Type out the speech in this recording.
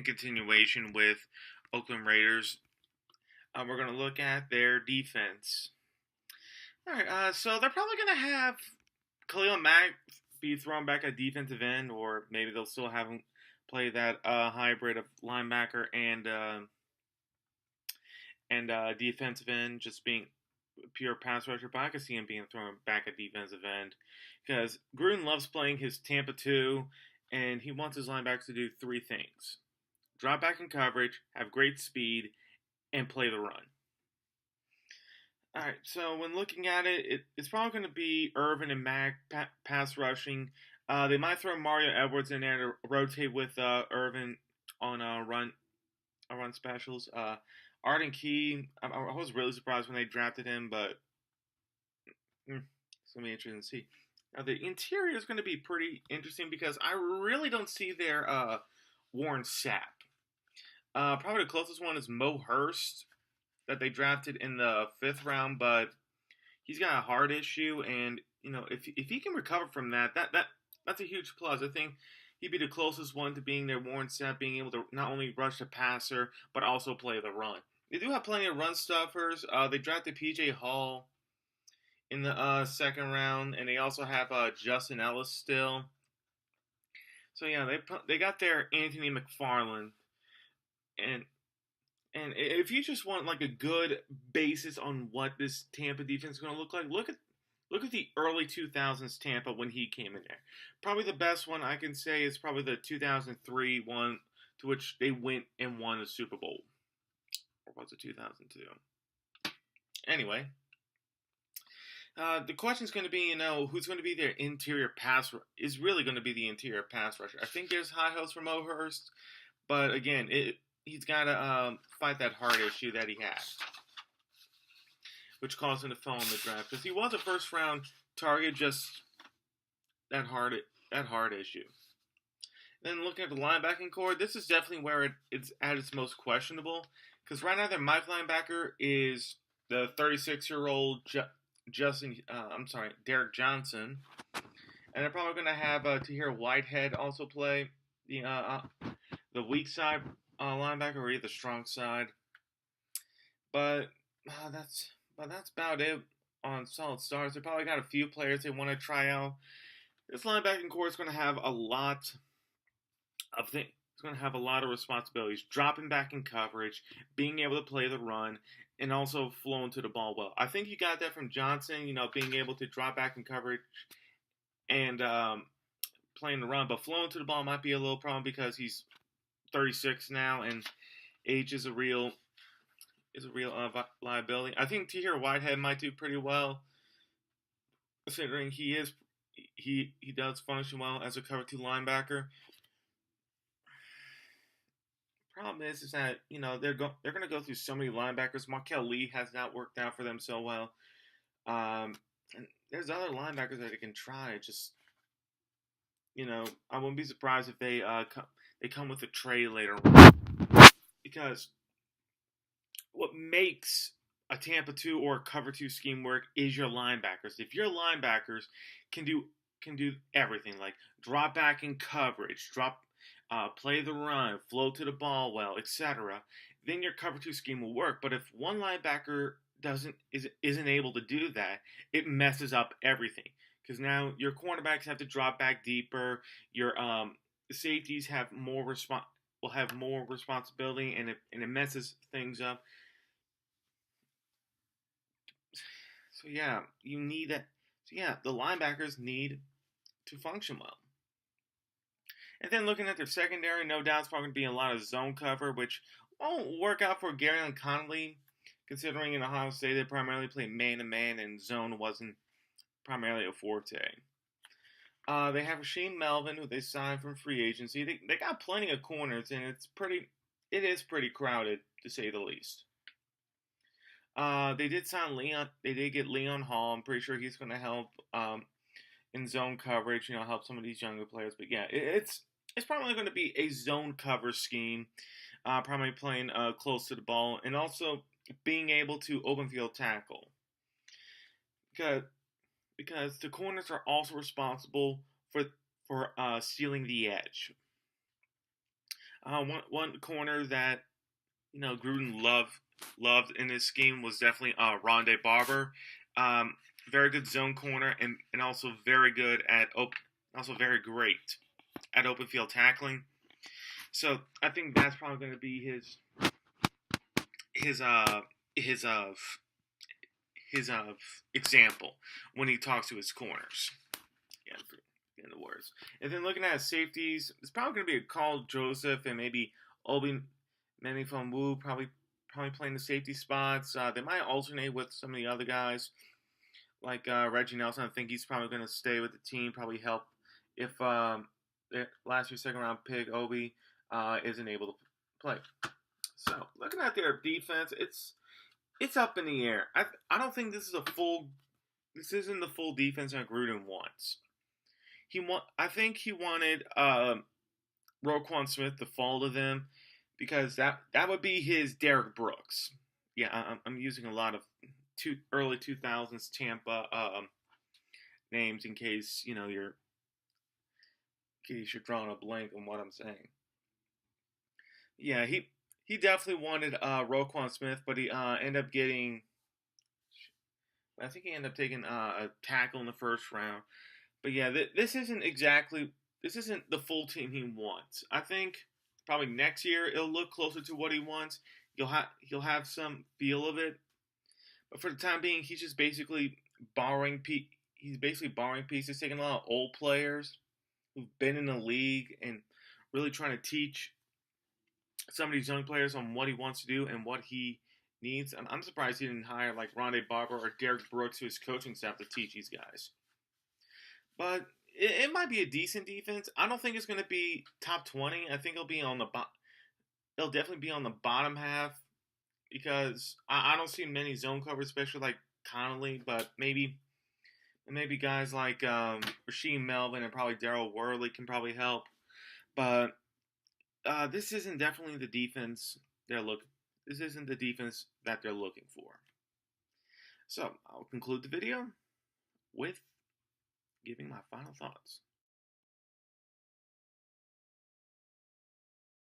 continuation with Oakland Raiders. We're going to look at their defense. All right, so they're probably going to have Khalil Mack be thrown back at defensive end, or maybe they'll still have him play that hybrid of linebacker and defensive end, just being pure pass rusher. But I could see him being thrown back at defensive end because Gruden loves playing his Tampa 2, and he wants his linebackers to do three things: drop back in coverage, have great speed, and play the run. All right, so when looking at it's probably going to be Irvin and Mack pass rushing. They might throw Mario Edwards in there to rotate with Irvin on run specials. Arden Key, I was really surprised when they drafted him, but it's going to be interesting to see. Now, the interior is going to be pretty interesting because I really don't see their Warren Sapp. Probably the closest one is Mo Hurst that they drafted in the 5th round, but he's got a heart issue, and if he can recover from that's a huge plus. I think he'd be the closest one to being their Warren Sapp, being able to not only rush the passer but also play the run. They do have plenty of run stuffers. They drafted P.J. Hall in the 2nd round, and they also have Justin Ellis still. So yeah, they got their Anthony McFarland, and if you just want like a good basis on what this Tampa defense is going to look like, look at the early 2000s Tampa when he came in there. Probably the best one I can say is probably the 2003 one, to which they went and won the Super Bowl. Or was it 2002? Anyway, the question is going to be, who's going to be their interior pass is really going to be the interior pass rusher. I think there's high hopes for Mo Hurst, but again, he's got to fight that heart issue that he had, which caused him to fall in the draft because he was a 1st round target. Just that heart issue. Then looking at the linebacking core, this is definitely where it's at its most questionable because right now their Mike linebacker is the 36-year-old Derek Johnson, and they're probably going to have Tahir Whitehead also play the weak side linebacker or either strong side. But that's about it on solid stars. They probably got a few players they want to try out. This linebacking core is going to have a lot of things. It's going to have a lot of responsibilities. Dropping back in coverage, being able to play the run, and also flowing to the ball well. I think you got that from Johnson, being able to drop back in coverage and playing the run. But flowing to the ball might be a little problem because he's 36 now, and age is a real liability. I think Tahir Whitehead might do pretty well, considering he does function well as a cover 2 linebacker. Problem is that they're going to go through so many linebackers. Markel Lee has not worked out for them so well, and there's other linebackers that they can try. Just I wouldn't be surprised if they come with a trade later on, because what makes a Tampa 2 or a cover 2 scheme work is your linebackers. If your linebackers can do everything, like drop back in coverage, play the run, flow to the ball well, etc., then your cover 2 scheme will work. But if one linebacker isn't able to do that, it messes up everything. Because now your cornerbacks have to drop back deeper. Your safeties will have more responsibility, and it messes things up. So yeah, you need that. So yeah, the linebackers need to function well. And then looking at their secondary, no doubt it's probably going to be a lot of zone cover, which won't work out for Garyon Connolly, considering in Ohio State they primarily play man-to-man and zone wasn't primarily a forte. They have Rasheem Melvin, who they signed from free agency. They got plenty of corners, and it is pretty crowded, to say the least. They did sign Leon. They did get Leon Hall. I'm pretty sure he's going to help in zone coverage, help some of these younger players. But yeah, it's probably going to be a zone cover scheme, probably playing close to the ball, and also being able to open field tackle. Because the corners are also responsible for sealing the edge. One corner that Gruden loved in his scheme was definitely Rondé Barber. Um, Very good zone corner and also very good at also very great at open field tackling. So I think that's probably going to be his uh his uh his example when he talks to his corners. Yeah, in the words. And then looking at safeties, it's probably going to be a Carl Joseph and maybe Obi Menifonwu probably playing the safety spots. They might alternate with some of the other guys like Reggie Nelson. I think he's probably going to stay with the team. Probably help if the last year's second round pick Obi isn't able to play. So looking at their defense, it's up in the air. I don't think this isn't the full defense that Gruden wants. I think he wanted Roquan Smith to fall to them because that would be his Derek Brooks. Yeah, I'm using a lot of early 2000s Tampa names in case you're drawing a blank on what I'm saying. Yeah, he definitely wanted Roquan Smith, but he ended up getting. I think he ended up taking a tackle in the first round. But yeah, this isn't the full team he wants. I think probably next year it'll look closer to what he wants. He'll have some feel of it, but for the time being, he's just basically borrowing. He's basically borrowing pieces, taking a lot of old players who've been in the league and really trying to teach some of these young players on what he wants to do and what he needs. I'm surprised he didn't hire like Rondé Barber or Derek Brooks to his coaching staff to teach these guys. But it might be a decent defense. I don't think it's going to be top 20. I think it'll definitely be on the bottom half because I don't see many zone covers, especially like Connolly, but maybe guys like Rasheed Melvin and probably Daryl Worley can probably help. But this isn't definitely the defense they're looking. This isn't the defense that they're looking for. So I'll conclude the video with giving my final thoughts.